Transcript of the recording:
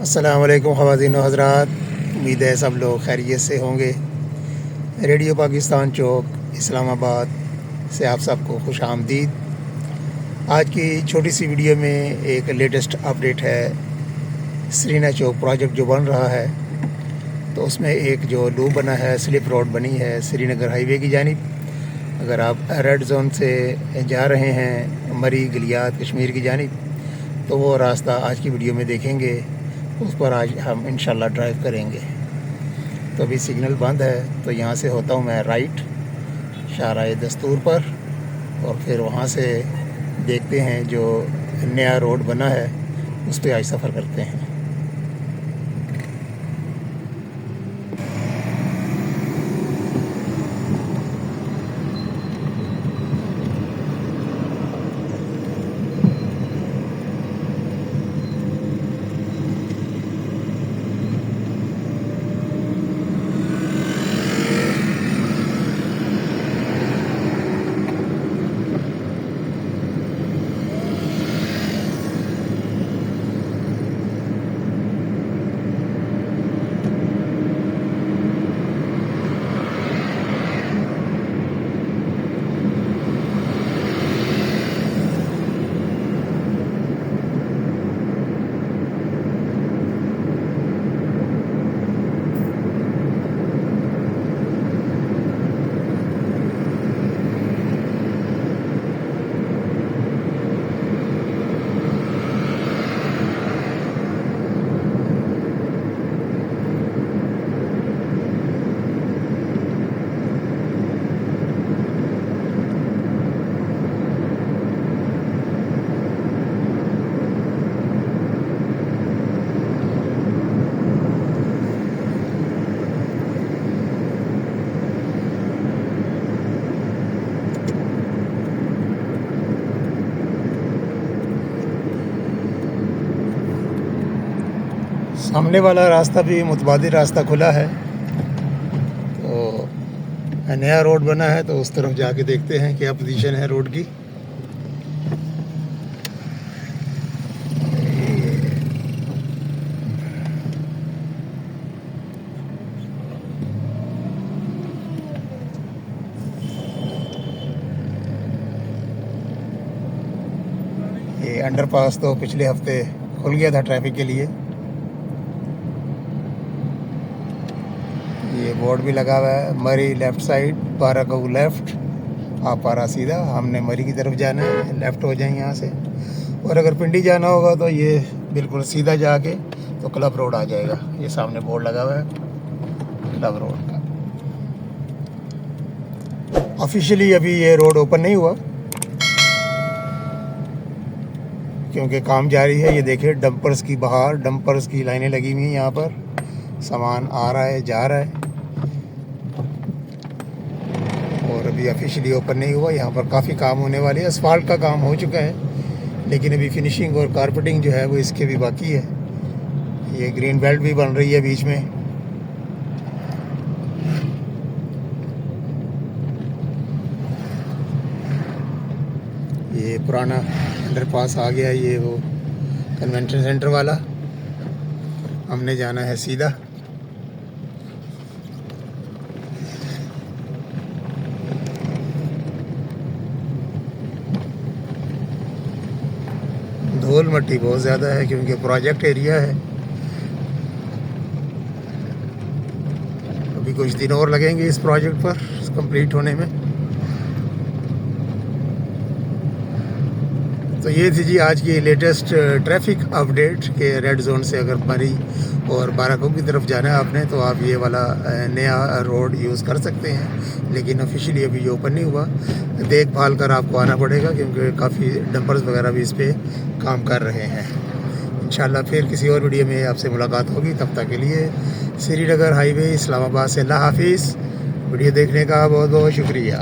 अस्सलाम वालेकुम ख़वातीन व हज़रात, उम्मीद है सब लोग खैरियत से होंगे। रेडियो पाकिस्तान चौक इस्लामाबाद से आप सबको खुश आमदीद। आज की छोटी सी वीडियो में एक लेटेस्ट अपडेट है। श्रीना चौक प्रोजेक्ट जो बन रहा है तो उसमें एक जो लूप बना है, स्लिप रोड बनी है श्रीनगर हाईवे की जानिब। अगर आप रेड जोन से जा रहे हैं मरी गलियात कश्मीर की जानिब तो वो रास्ता आज की वीडियो में देखेंगे। उस पर आज हम इंशाल्लाह ड्राइव करेंगे। तो अभी सिग्नल बंद है तो यहाँ से होता हूँ मैं राइट शाहराह दस्तूर पर, और फिर वहाँ से देखते हैं जो नया रोड बना है उस पर आज सफ़र करते हैं। सामने वाला रास्ता भी मुतबादिल रास्ता खुला है, तो नया रोड बना है तो उस तरफ जाके देखते हैं क्या पोजीशन है रोड की। ये अंडरपास तो पिछले हफ्ते खुल गया था ट्रैफिक के लिए। ये बोर्ड भी लगा हुआ है, मरी लेफ़्ट साइड, बारागऊ लेफ़्ट। आप पारा सीधा, हमने मरी की तरफ जाना है, लेफ़्ट हो जाएंगे यहाँ से। और अगर पिंडी जाना होगा तो ये बिल्कुल सीधा जाके तो क्लब रोड आ जाएगा। ये सामने बोर्ड लगा हुआ है क्लब रोड का। ऑफिशियली अभी ये रोड ओपन नहीं हुआ क्योंकि काम जारी है। ये देखिए डंपर्स की बाहर डंपर्स की लाइनें लगी हुई हैं, यहाँ पर सामान आ रहा है जा रहा है, और अभी ऑफिशियली ओपन नहीं हुआ। यहाँ पर काफ़ी काम होने वाले हैं। असफाल्ट का काम हो चुका है लेकिन अभी फिनिशिंग और कारपेटिंग जो है वो इसके भी बाकी है। ये ग्रीन बेल्ट भी बन रही है बीच में। ये पुराना अंडरपास आ गया, ये वो कन्वेंशन सेंटर वाला। हमने जाना है सीधा। धूल मट्टी बहुत ज़्यादा है क्योंकि प्रोजेक्ट एरिया है। अभी कुछ दिन और लगेंगे इस प्रोजेक्ट पर कंप्लीट होने में। तो ये थी जी आज की लेटेस्ट ट्रैफिक अपडेट के रेड जोन से अगर मरी और बारागऊ की तरफ जाना है आपने तो आप ये वाला नया रोड यूज़ कर सकते हैं, लेकिन ऑफिशियली अभी ये ओपन नहीं हुआ। देखभाल कर आपको आना पड़ेगा क्योंकि काफ़ी डंपर्स वगैरह भी इस पर काम कर रहे हैं। इंशाल्लाह फिर किसी और वीडियो में आपसे मुलाकात होगी। तब तक के लिए श्रीनगर हाईवे इस्लामाबाद से अल्लाह हाफिज़। वीडियो देखने का बहुत बहुत शुक्रिया।